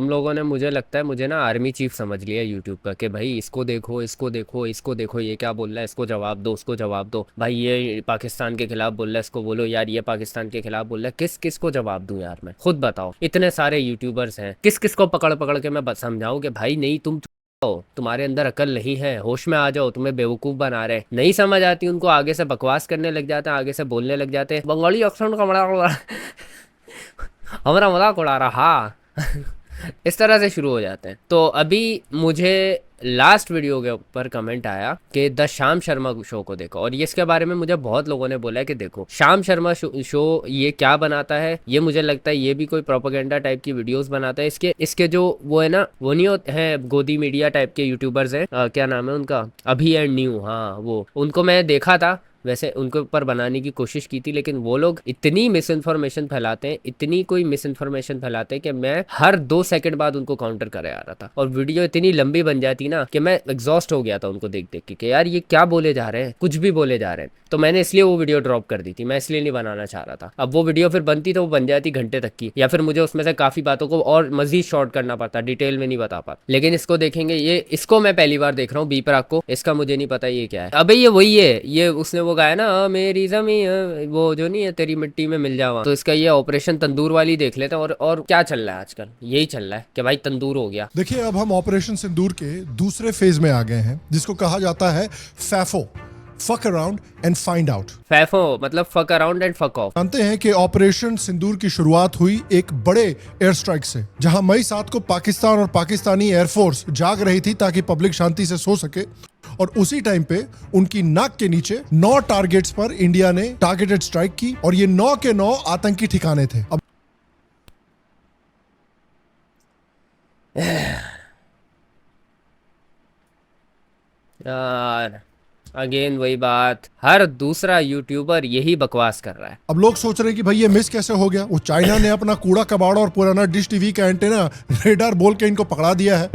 तुम लोगों ने, मुझे लगता है, मुझे ना आर्मी चीफ समझ लिया यूट्यूब का, कि भाई इसको देखो, इसको देखो, इसको देखो, ये क्या बोल रहा है, इसको जवाब दो, उसको जवाब दो, भाई ये पाकिस्तान के खिलाफ बोल रहा है, इसको बोलो यार ये पाकिस्तान के खिलाफ बोल रहा है। किस किस को जवाब दूं यार मैं, खुद बताओ। इतने सारे यूट्यूबर्स हैं, किस किस को पकड़ पकड़ के मैं समझाऊं कि भाई नहीं, तुम्हारे अंदर अकल नहीं है, होश में आ जाओ, तुम्हें बेवकूफ बना रहे, नहीं समझ आती उनको, आगे से बकवास करने लग जाते हैं, आगे से बोलने लग जाते हैं, बंगाली एक्सेंट का हमारा मजाक उड़ा रहा इस तरह से शुरू हो जाते हैं। तो अभी मुझे लास्ट वीडियो के ऊपर कमेंट आया कि द श्याम शर्मा शो को देखो, और ये इसके बारे में मुझे बहुत लोगों ने बोला है कि देखो श्याम शर्मा शो ये क्या बनाता है। ये मुझे लगता है ये भी कोई प्रोपेगेंडा टाइप की वीडियोस बनाता है। इसके जो वो है ना, वो नहीं होते हैं गोदी मीडिया टाइप के यूट्यूबर्स हैं, क्या नाम है उनका, अभी एंड न्यू, हाँ वो, उनको मैं देखा था, वैसे उनके ऊपर बनाने की कोशिश की थी, लेकिन वो लोग इतनी मिस इन्फॉर्मेशन फैलाते हैं, इतनी कोई मिस इन्फॉर्मेशन फैलाते हैं कि मैं हर 2 सेकंड बाद उनको काउंटर करे आ रहा था, और वीडियो इतनी लंबी बन जाती ना कि मैं एग्जॉस्ट हो गया था उनको देख देख के कि यार ये क्या बोले जा रहे हैं, कुछ भी बोले जा रहे हैं। तो मैंने इसलिए वो वीडियो ड्रॉप कर दी थी, मैं इसलिए नहीं बनाना चाह रहा था। अब वो वीडियो फिर बनती तो वो बन जाती घंटे तक की, या फिर मुझे उसमें से काफी बातों को और मजीद शॉर्ट करना पड़ता, डिटेल में नहीं बता पाता। लेकिन इसको देखेंगे, ये इसको मैं पहली बार देख रहा हूँ, बी प्राक को, इसका मुझे नहीं पता ये क्या है। अबे ये वही है, ये उसने वो गाया ना, मेरी जमीन वो जो नहीं है तेरी मिट्टी में मिल जावा, तो इसका ये ऑपरेशन तंदूर वाली देख लेते हैं। और क्या चल रहा है आजकल, यही चल रहा है कि भाई तंदूर हो गया। देखिए, अब हम ऑपरेशन सिंदूर के दूसरे फेज में आ गए हैं, जिसको कहा जाता है FAFO, fuck around and find out. FAFO मतलब fuck around and fuck off. जानते हैं कि ऑपरेशन सिंदूर की शुरुआत हुई एक बड़े एयर स्ट्राइक से, जहां मई 7 को पाकिस्तान और पाकिस्तानी एयरफोर्स जाग रही थी ताकि पब्लिक शांति से सो सके, और उसी टाइम पे उनकी नाक के नीचे 9 टारगेट्स पर इंडिया ने टारगेटेड स्ट्राइक की, और ये 9 के 9 आतंकी ठिकाने थे। अब यार अगेन वही बात, हर दूसरा यूट्यूबर यही बकवास कर रहा है। अब लोग सोच रहे हैं कि भाई ये मिस कैसे हो गया। वो चाइना ने अपना कूड़ा कबाड़ा और पुराना डिश टीवी का एंटेना रेडार बोल के इनको पकड़ा दिया है।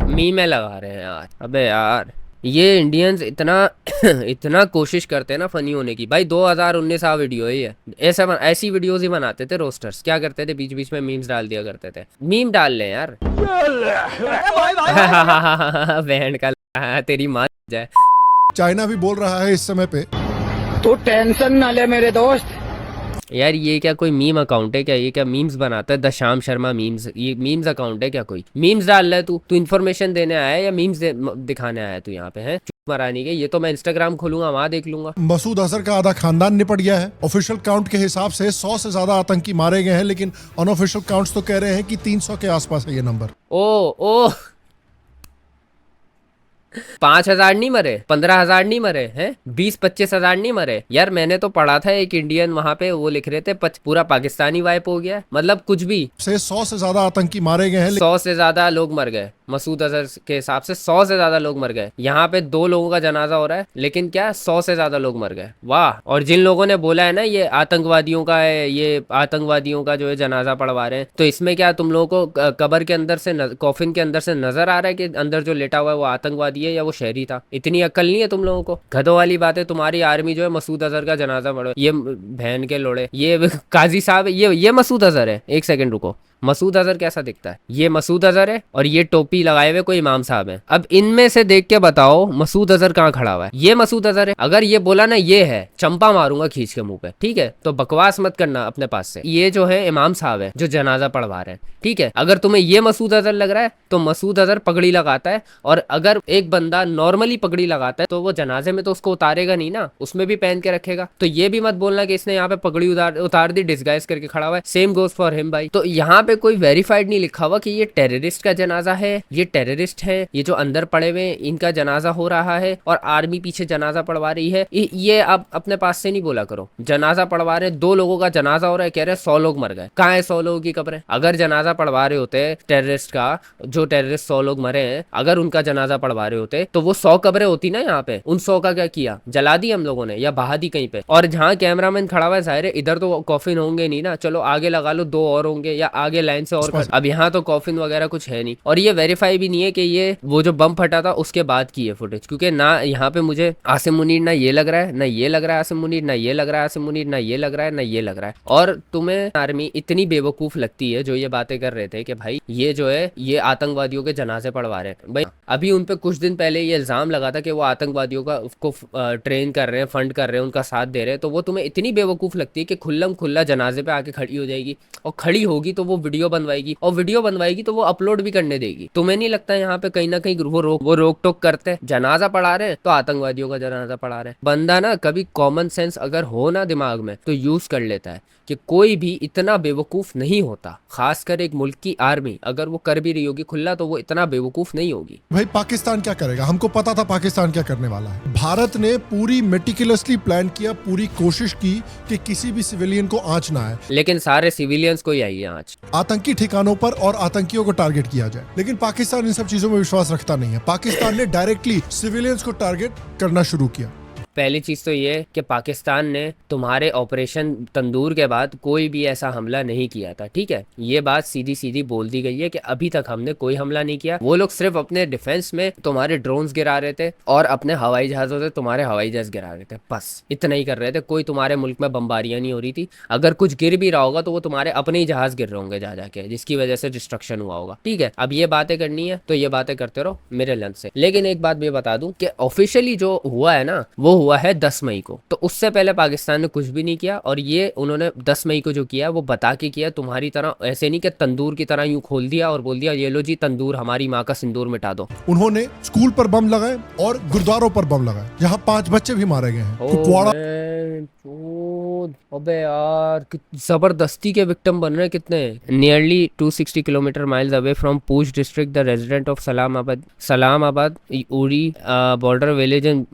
मीमे लगा रहे हैं यार। अबे यार ये इंडियंस इतना इतना कोशिश करते हैं ना फनी होने की। भाई 2019 आ वीडियो है ये, ऐसी वीडियोस ही बनाते थे रोस्टर्स। क्या करते थे, बीच बीच में मीम्स डाल दिया करते थे। मीम डाल ले यार बहन का तेरी माँ जाए। चाइना भी बोल रहा है इस समय पे, तू टेंशन ना ले मेरे दोस्त। यार ये क्या कोई मीम अकाउंट है क्या, ये क्या मीम्स बनाता है द श्याम शर्मा मीम्स, ये मीम्स अकाउंट है क्या? कोई मीम्स डाल रहा है तू इन्फॉर्मेशन देने आया है या मीम्स दिखाने आया है तू यहाँ पे है? मरानी के ये तो मैं इंस्टाग्राम खोलूंगा, वहां देख लूंगा। मसूद अजहर का आधा खानदान निपट गया है। ऑफिशियल काउंट के हिसाब से 100 से ज्यादा आतंकी मारे गए हैं, लेकिन अनऑफिशियल काउंट्स तो कह रहे हैं कि 300 के आसपास है ये नंबर। ओ 5,000 नहीं मरे, 15,000 नहीं मरे हैं, 20-25 हजार नहीं मरे यार। मैंने तो पढ़ा था एक इंडियन वहां पे वो लिख रहे थे पूरा पाकिस्तानी वाइप हो गया, मतलब कुछ भी। 100 से ज्यादा आतंकी मारे गए हैं। 100 से ज्यादा लोग मर गए मसूद अजहर के हिसाब से, 100 से ज्यादा लोग मर गए। यहाँ पे 2 लोगों का जनाजा हो रहा है, लेकिन क्या 100 से ज्यादा लोग मर गए। वाह। और जिन लोगों ने बोला है ना ये आतंकवादियों का है, ये आतंकवादियों का जो है जनाजा पढ़वा रहे हैं, तो इसमें क्या तुम लोगों को कब्र के अंदर से, कॉफिन के अंदर से नजर आ रहा है कि अंदर जो लेटा हुआ है वो आतंकवादी है या वो शहरी था? इतनी अक्ल नहीं है तुम लोगों को? गधों वाली बात है। तुम्हारी आर्मी जो है मसूद अजहर का जनाजा पढ़ो, ये बहन के लोड़े, ये काजी साहब, ये मसूद अजहर है। एक सेकंड रुको, मसूद अजहर कैसा दिखता है? ये मसूद अजहर है और ये टोपी लगाए हुए कोई इमाम साहब है। अब इनमें से देख के बताओ मसूद अजहर कहाँ खड़ा हुआ है? ये मसूद अजहर है। अगर ये बोला ना ये है, चंपा मारूंगा खींच के मुंह पे, ठीक है? तो बकवास मत करना अपने पास से। ये जो है इमाम साहब है जो जनाजा पढ़वा रहे हैं, ठीक है? अगर तुम्हें ये मसूद अजहर लग रहा है तो मसूद अजहर पगड़ी लगाता है, और अगर एक बंदा नॉर्मली पगड़ी लगाता है तो वो जनाजे में तो उसको उतारेगा नहीं ना, उसमें भी पहन के रखेगा। तो ये भी मत बोलना कि इसने यहाँ पे पगड़ी उतार दी, डिस्गाइज करके खड़ा हुआ है। सेम गोज फॉर हिम भाई। तो यहाँ पे कोई वेरीफाइड नहीं लिखा हुआ कि ये टेररिस्ट का जनाजा है, ये टेररिस्ट है, ये जो अंदर पड़े हुए इनका जनाजा हो रहा है और आर्मी पीछे जनाजा पढ़वा रही है। ये आप अपने पास से नहीं बोला करो। जनाजा पढ़वा रहे, 2 लोगों का जनाजा हो रहा है, कह रहे 100 लोग मर गए। कहाँ है 100 लोगों की कब्रें? अगर जनाजा पढ़वा रहे होते टेररिस्ट का, जो टेररिस्ट 100 लोग मरे हैं, अगर उनका जनाजा पढ़वा रहे होते तो वो 100 कब्रें होती ना यहाँ पे। उन 100 का क्या किया? जला दी हम लोगों ने या बहा दी कहीं पे। और जहाँ कैमरामैन खड़ा हुआ है, जाहिर है इधर तो कॉफिन होंगे नहीं ना, चलो आगे लगा लो 2 और होंगे, या आगे आगे लाइन से और अब यहाँ तो कॉफिन वगैरह कुछ है नहीं, और ये वेरीफाई भी नहीं है कि ये वो जो बम फटा था उसके बाद की है फुटेज, क्योंकि ना यहाँ पे मुझे आसिम मुनीर ना ये लग रहा है, ना ये लग रहा है आसिम मुनीर, ना ये लग रहा है आसिम मुनीर, ना ये लग रहा है, ना ये लग रहा है। और तुम्हें आर्मी इतनी बेवकूफ लगती है जो ये बातें कर रहे थे कि भाई ये जो है ये आतंकवादियों के जनाजे पढ़वा रहे हैं। भाई अभी उन पे कुछ दिन पहले ये इल्जाम लगा था कि वो आतंकवादियों को ट्रेन कर रहे हैं, फंड कर रहे हैं, उनका साथ दे रहे हैं, तो वो तुम्हें इतनी बेवकूफ लगती है कि खुल्लम खुल्ला जनाजे पे आके खड़ी हो जाएगी, और खड़ी होगी तो वो वीडियो बनवाएगी, और वीडियो बनवाएगी तो वो अपलोड भी करने देगी। तुम्हें नहीं लगता यहाँ पे कहीं ना कहीं वो रोक टोक करते हैं? जनाजा पढ़ा रहे हैं तो आतंकवादियों का जनाजा पढ़ा रहे हैं। बंदा ना कभी कॉमन सेंस अगर हो ना दिमाग में तो यूज कर लेता है कि कोई भी इतना बेवकूफ नहीं होता, खासकर एक मुल्क की आर्मी अगर वो कर भी रही होगी खुला तो वो इतना बेवकूफ नहीं होगी। भाई पाकिस्तान क्या करेगा, हमको पता था पाकिस्तान क्या करने वाला है। भारत ने पूरी मेटिकुलसली प्लान किया, पूरी कोशिश की कि किसी भी सिविलियन को आंच ना आए, लेकिन सारे सिविलियंस को ही आई है आंच। आतंकी ठिकानों पर और आतंकियों को टारगेट किया जाए। लेकिन पाकिस्तान इन सब चीजों में विश्वास रखता नहीं है। पाकिस्तान ने डायरेक्टली सिविलियंस को टारगेट करना शुरू किया। पहली चीज़ तो ये कि पाकिस्तान ने तुम्हारे ऑपरेशन तंदूर के बाद कोई भी ऐसा हमला नहीं किया था, ठीक है। ये बात सीधी सीधी बोल दी गई है कि अभी तक हमने कोई हमला नहीं किया। वो लोग सिर्फ अपने डिफेंस में तुम्हारे ड्रोन्स गिरा रहे थे और अपने हवाई जहाज़ों से तुम्हारे हवाई जहाज गिरा रहे थे, बस इतना ही कर रहे थे। कोई तुम्हारे मुल्क में बम्बारियां नहीं हो रही थी। अगर कुछ गिर भी रहा होगा तो वो तुम्हारे अपने ही जहाज गिर रहे होंगे जा जाके, जिसकी वजह से डिस्ट्रक्शन हुआ होगा, ठीक है। अब ये बातें करनी है तो ये बातें करते रहो मेरे लंच से। लेकिन एक बात मैं बता दूं कि ऑफिशियली जो हुआ है ना वो हुआ है 10 मई को, तो उससे पहले पाकिस्तान ने कुछ भी नहीं किया। और ये उन्होंने 10 मई को जो किया वो बता के किया, तुम्हारी तरह ऐसे नहीं कि तंदूर की तरह यूं खोल दिया और बोल दिया ये लो जी तंदूर, हमारी माँ का सिंदूर मिटा दो। उन्होंने स्कूल पर बम लगाए और गुरुद्वारों पर बम लगाए, जहां 5 बच्चे भी मारे गए हैं। कुपवाड़ा अबे यार जबरदस्ती के विक्टिम बन रहे कितने। Nearly 260 kilometre miles away from Poonch district the resident of Salamabad Uri border village in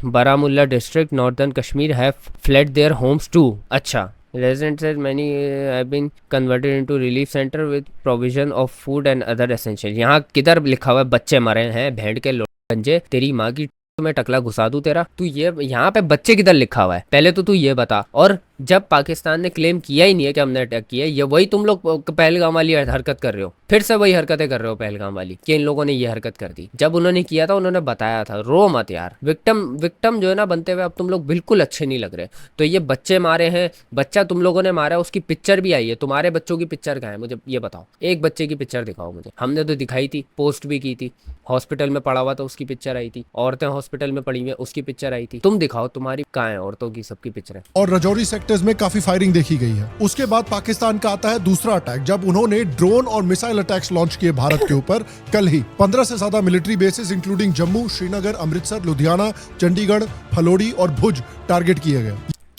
Baramulla district northern Kashmir have fled their homes too. अच्छा, residents said many have been converted into relief center with provision of food and other essentials। यहाँ किधर लिखा हुआ है बच्चे मरे हैं, भेड़ के गंजे, तेरी माँ की मैं टकला घुसा दूं तेरा। तू ये यहाँ पे बच्चे किधर लिखा हुआ है पहले तो तू ये बता। और जब पाकिस्तान ने क्लेम किया ही नहीं है कि हमने अटैक किया है, ये वही तुम लोग पहलगाम वाली हरकत कर रहे हो, फिर से वही हरकतें कर रहे हो पहलगाम वाली कि इन लोगों ने ये हरकत कर दी। जब उन्होंने किया था उन्होंने बताया था। रो मत यार, विक्टिम जो है ना बनते हुए अब तुम लोग बिल्कुल अच्छे नहीं लग रहे। तो ये बच्चे मारे हैं, बच्चा तुम लोगों ने मारा है, उसकी पिक्चर भी आई है। तुम्हारे बच्चों की पिक्चर कहाँ है मुझे ये बताओ, एक बच्चे की पिक्चर दिखाओ मुझे। हमने तो दिखाई थी, पोस्ट भी की थी, हॉस्पिटल में पड़ा हुआ था उसकी पिक्चर आई थी, औरतें हॉस्पिटल में पड़ी हुई उसकी पिक्चर आई थी। तुम दिखाओ तुम्हारी कहाँ है औरतों की सबकी पिक्चर। और रजौरी सेक्टर्स में काफी फायरिंग देखी गई है। उसके बाद पाकिस्तान का आता है दूसरा अटैक, जब उन्होंने ड्रोन और मिसाइल अटैक्स लॉन्च किए भारत के ऊपर। कल ही 15 से ज्यादा military bases including Jammu, Srinagar, Amritsar, Ludhiana, Chandigarh, Phalodi और भुज टारगेट किए गए।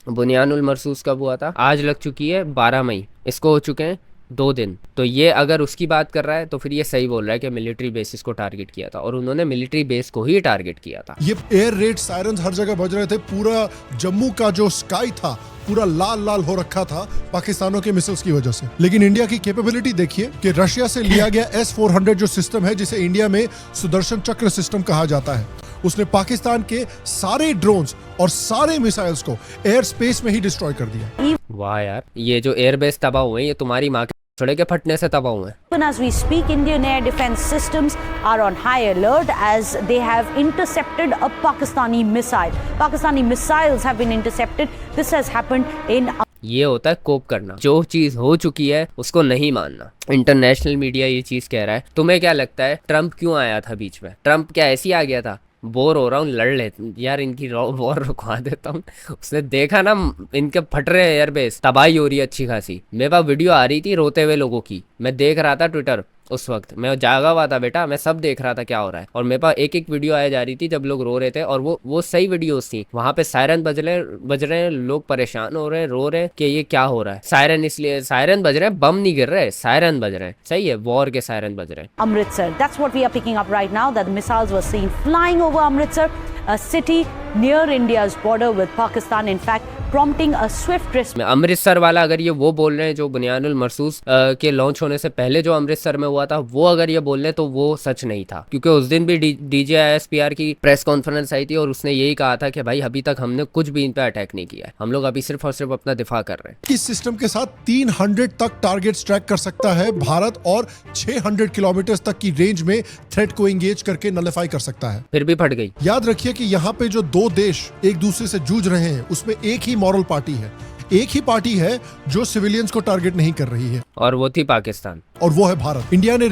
बुनियानुल मरसूस कब हुआ था? आज लग चुकी है 12 मई, इसको हो चुके हैं 2 दिन। तो ये अगर उसकी बात कर रहा है तो फिर ये सही बोल रहा है कि मिलिट्री बेसिस को टारगेट किया था, और उन्होंने मिलिट्री बेस को ही टारगेट किया था। ये एयर रेड सायरन्स हर जगह बज रहे थे। पूरा जम्मू का जो स्काई था पूरा लाल लाल हो रखा था पाकिस्तानों के मिसाइल्स की वजह से। लेकिन इंडिया की कैपेबिलिटी देखिए कि रशिया से लिया गया S-400 जो सिस्टम है, जिसे इंडिया में सुदर्शन चक्र सिस्टम कहा जाता है, उसने पाकिस्तान के सारे ड्रोन्स और सारे मिसाइल्स को एयर स्पेस में ही डिस्ट्रॉय कर दिया। वाह यार, ये जो एयरबेस तबाह हुए ये तुम्हारी माँ के छड़े के फटने से तबाह हुए। Even as we speak, Indian air defense systems are on high alert as they have intercepted a Pakistani missile. Pakistani missiles have been intercepted. This has happened in ये होता है कोप करना, जो चीज हो चुकी है उसको नहीं मानना। इंटरनेशनल मीडिया ये चीज कह रहा है। तुम्हें क्या लगता है ट्रम्प क्यों आया था बीच में? ट्रम्प क्या ऐसी आ गया था? बोर हो रहा हूँ, लड़ ले यार, इनकी वॉर रुकवा देता हूँ। उसने देखा ना इनके फट रहे हैं एयरबेस, तबाही हो रही है अच्छी खासी। मेरे पास वीडियो आ रही थी रोते हुए लोगों की, मैं देख रहा था ट्विटर। उस वक्त मैं जागा हुआ था बेटा, मैं सब देख रहा था क्या हो रहा है। और मेरे पास एक वीडियो आया जा रही थी जब लोग रो रहे थे, और वो सही वीडियोस थी। वहां पे सायरन बज रहे हैं, लोग परेशान हो रहे हैं, रो रहे हैं कि ये क्या हो रहा है। सायरन इसलिए सायरन बज रहे हैं, बम नहीं गिर रहे, सायरन बज रहे हैं। सही है, वॉर के सायरन बज रहे हैं। Amritsar. That's what we are picking up right now, that the missiles were seen flying over Amritsar, a city near India's border with Pakistan. In fact, prompting a swift response. Amritsar वाला अगर ये वो बोल रहे हैं जो बुनियानुल मरसूस के लॉन्च होने से पहले जो अमृतसर में हुआ था, वो अगर ये बोल रहे हैं तो वो सच नहीं था, क्योंकि उस दिन भी DGISPR की प्रेस कॉन्फ्रेंस आई थी और उसने यही कहा था कि भाई अभी तक हमने कुछ भी इन पे अटैक नहीं किया है, हम लोग अभी सिर्फ और सिर्फ अपना दिफा कर रहे हैं। इस सिस्टम के साथ 300 तक टारगेट्स ट्रैक कर सकता है भारत और 600 किलोमीटर तक की रेंज में थ्रेट को एंगेज करके नलिफाई कर सकता है। फिर भी फट गई। याद रखिए कि यहाँ पे जो दो देश एक दूसरे से जूझ रहे हैं उसमें एक ही मॉरल पार्टी है, एक ही पार्टी है जो सिविलियंस को टारगेट नहीं कर रही है, और वो थी पाकिस्तान, और वो है भारत। इंडिया ने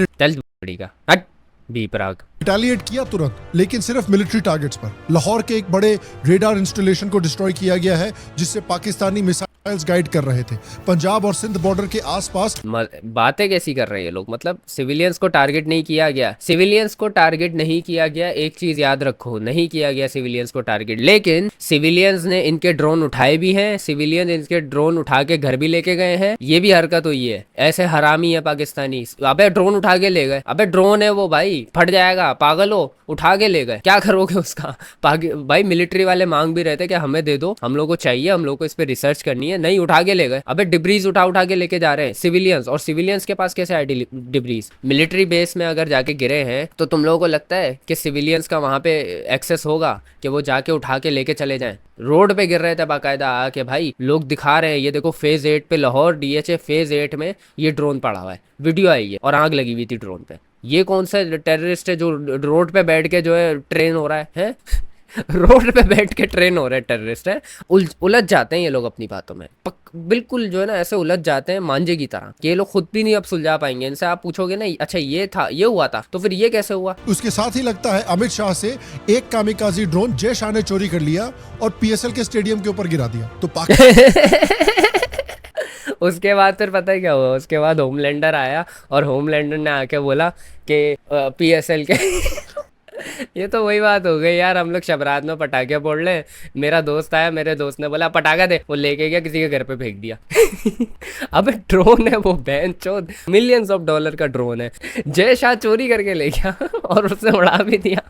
रिटेलिएट किया तुरंत, लेकिन सिर्फ मिलिट्री टारगेट्स पर। लाहौर के एक बड़े रेडार इंस्टॉलेशन को डिस्ट्रॉय किया गया है जिससे पाकिस्तानी मिसाइल्स गाइड कर रहे थे पंजाब और सिंध बॉर्डर के आसपास। बातें कैसी कर रहे हैं ये लोग, मतलब सिविलियंस को टारगेट नहीं किया गया, सिविलियंस को टारगेट नहीं किया गया। एक चीज याद रखो, नहीं किया गया सिविलियंस को टारगेट, लेकिन सिविलियंस ने इनके ड्रोन उठाए भी हैं, सिविलियंस इनके ड्रोन उठा के घर भी लेके गए हैं। ये भी हरकत हुई है, ऐसे हरामी है पाकिस्तानी। अबे ड्रोन उठा के ले गए, अबे ड्रोन है वो भाई, फट जाएगा, पागल हो, उठा के ले गए, क्या करोगे उसका? भाई मिलिट्री वाले मांग भी रहे थे कि हमें दे दो, हम लोग को चाहिए, हम लोग को इस पे रिसर्च करनी है, नहीं उठा के ले गए। अबे डिब्रीज उठा के लेके जा रहे हैं सिविलियंस, और सिविलियंस के पास कैसे आए डिब्रीज? मिलिट्री बेस में अगर जाके गिरे हैं तो तुम लोगों को लगता है कि सिविलियंस का वहां पे एक्सेस होगा कि वो जाके उठा के लेके चले जाएं? रोड पे गिर रहे थे बाकायदा आके, भाई लोग दिखा रहे हैं, ये देखो फेज 8 पे लाहौर DHA फेज 8 में ये ड्रोन पड़ा हुआ है, वीडियो आई है, और आग लगी हुई थी ड्रोन पे। ये कौन सा टेररिस्ट है जो रोड पे बैठ के जो है ट्रेन हो रहा है? रोड पे बैठ के ट्रेन हो रहा है, टेररिस्ट है। उलझ जाते हैं ये लोग अपनी बातों में, बिल्कुल जो है ना ऐसे उलझ जाते हैं मांझे की तरह, कि ये लोग खुद भी नहीं अब सुलझा पाएंगे। इनसे आप पूछोगे ना, अच्छा ये था, ये हुआ था, तो फिर ये कैसे हुआ? उसके साथ ही लगता है अमित शाह से एक कामिकाजी ड्रोन जय शाह ने चोरी कर लिया और PSL के स्टेडियम के ऊपर गिरा दिया, तो उसके बाद फिर पता है क्या हुआ? उसके बाद होमलैंडर आया और होमलैंडर ने आके बोला कि PSL के ये तो वही बात हो गई यार, हम लोग शबरात में पटाखे फोड़ ले, मेरा दोस्त आया, मेरे दोस्त ने बोला पटाखा दे, वो लेके गया किसी के घर पे फेंक दिया। अबे ड्रोन है वो, बहन चोद, $मिलियंस का ड्रोन है, जय शाह चोरी करके ले गया और उसने उड़ा भी दिया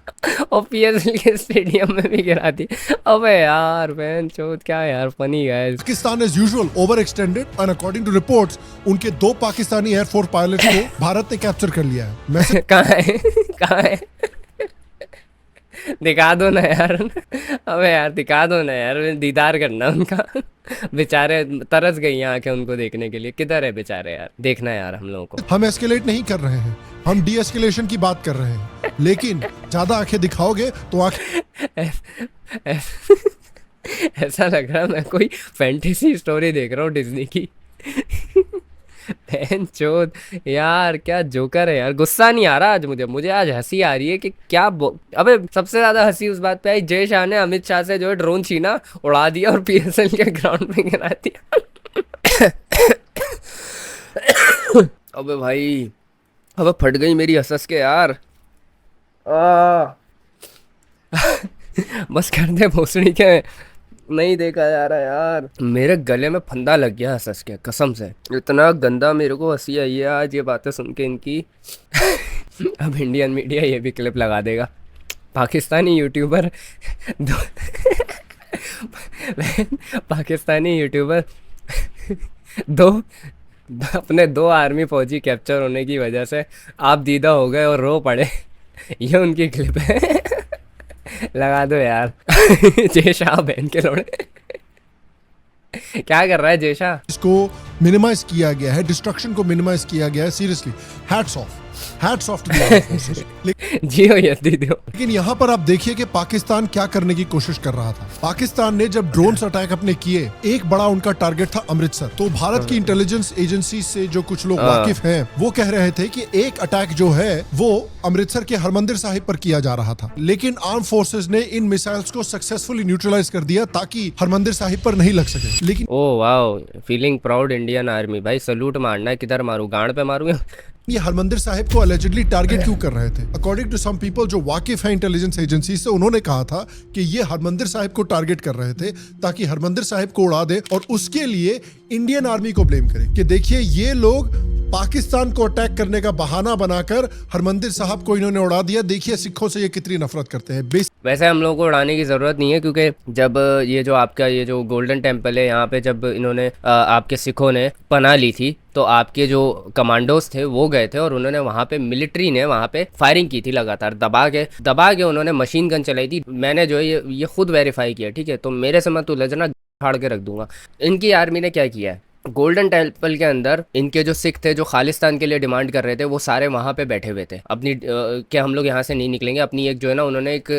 और PSL के स्टेडियम में भी गिरा दी। अबे यार बहन चोद, क्या यार फनी है। Pakistan as usual over extended, and according to reports उनके 2 पाकिस्तानी एयरफोर्स पायलट्स को भारत ने कैप्चर कर लिया है। कहाँ है दिखा दो ना यार। अबे यार दिखा दो ना यार, दीदार करना उनका। बेचारे तरस गई आंखें उनको देखने के लिए। किधर है बेचारे यार, देखना यार हम लोगों को। हम एस्केलेट नहीं कर रहे हैं, हम डी एस्केलेशन की बात कर रहे हैं, लेकिन ज्यादा आंखें दिखाओगे तो ऐसा लग रहा है मैं कोई फैंटेसी स्टोरी देख रहा हूँ डिज्नी की। चोद यार, क्या जोकर है यार। गुस्सा नहीं आ रहा आज मुझे आज हंसी आ रही है कि क्या अबे सबसे ज्यादा हंसी उस बात पे आई, जय शाह ने अमित शाह से जो है ड्रोन छीना, उड़ा दिया और PSL के ग्राउंड पे गिरा दिया। अबे भाई, अबे फट गई मेरी हंस के यार। बस कर दे भोसड़ी के, नहीं देखा जा रहा यार। मेरे गले में फंदा लग गया हंस के, कसम से। इतना गंदा मेरे को हंसी आई है आज ये बातें सुन के इनकी। अब इंडियन मीडिया ये भी क्लिप लगा देगा। पाकिस्तानी यूट्यूबर अपने 2 आर्मी फौजी कैप्चर होने की वजह से आप दीदा हो गए और रो पड़े। ये उनकी क्लिप है। लगा दो यार। जय शाह बहन के लोड़े। क्या कर रहा है जय शाह? इसको मिनिमाइज किया गया है, डिस्ट्रक्शन को मिनिमाइज किया गया है। Seriously hats off to the armed forces. जियो यद्दी दियो। लेकिन यहाँ पर आप देखिए कि पाकिस्तान क्या करने की कोशिश कर रहा था। पाकिस्तान ने जब ड्रोन्स अटैक अपने किए, एक बड़ा उनका टारगेट था अमृतसर। तो भारत की इंटेलिजेंस एजेंसी से जो कुछ लोग वाकिफ हैं, वो कह रहे थे कि एक अटैक जो है वो अमृतसर के हरमंदिर साहिब पर किया जा रहा था, लेकिन आर्म फोर्सेस ने इन मिसाइल्स को सक्सेसफुली न्यूट्रलाइज कर दिया ताकि हरमंदिर साहिब पर नहीं लग सके। लेकिन oh wow, feeling proud Indian army. भाई सलूट मारना है, किधर मारूं, गांड पे मारूं? ये हरमंदिर साहिब को अलेजिडली टारगेट क्यों कर रहे थे? अकॉर्डिंग टू सम पीपल जो वाकिफ है इंटेलिजेंस एजेंसी से, उन्होंने कहा था कि ये हरमंदिर साहिब को टारगेट कर रहे थे ताकि हरमंदिर साहिब को उड़ा दे और उसके लिए इंडियन आर्मी को ब्लेम करे कि देखिए ये लोग पाकिस्तान को अटैक करने का बहाना बनाकर हरमंदिर साहब को इन्होंने उड़ा दिया। देखिए सिखों से ये कितनी नफरत करते हैं। वैसे हम लोगों को उड़ाने की ज़रूरत नहीं है, क्योंकि जब ये जो आपका ये जो गोल्डन टेम्पल है यहाँ पे जब इन्होंने आपके सिखों ने पनाह ली थी, तो आपके जो कमांडोज थे वो गए थे और उन्होंने वहाँ पे मिलिट्री ने वहाँ पे फायरिंग की थी लगातार, दबा के उन्होंने मशीन गन चलाई थी। मैंने जो है ये खुद वेरीफाई किया, ठीक है। तो मेरे से मत उलझना, फाड़ के रख दूंगा। इनकी आर्मी ने क्या किया है, गोल्डन टेम्पल के अंदर इनके जो सिख थे जो खालिस्तान के लिए डिमांड कर रहे थे, वो सारे वहाँ पे बैठे हुए थे अपनी कि हम लोग यहाँ से नहीं निकलेंगे। अपनी एक जो है ना उन्होंने एक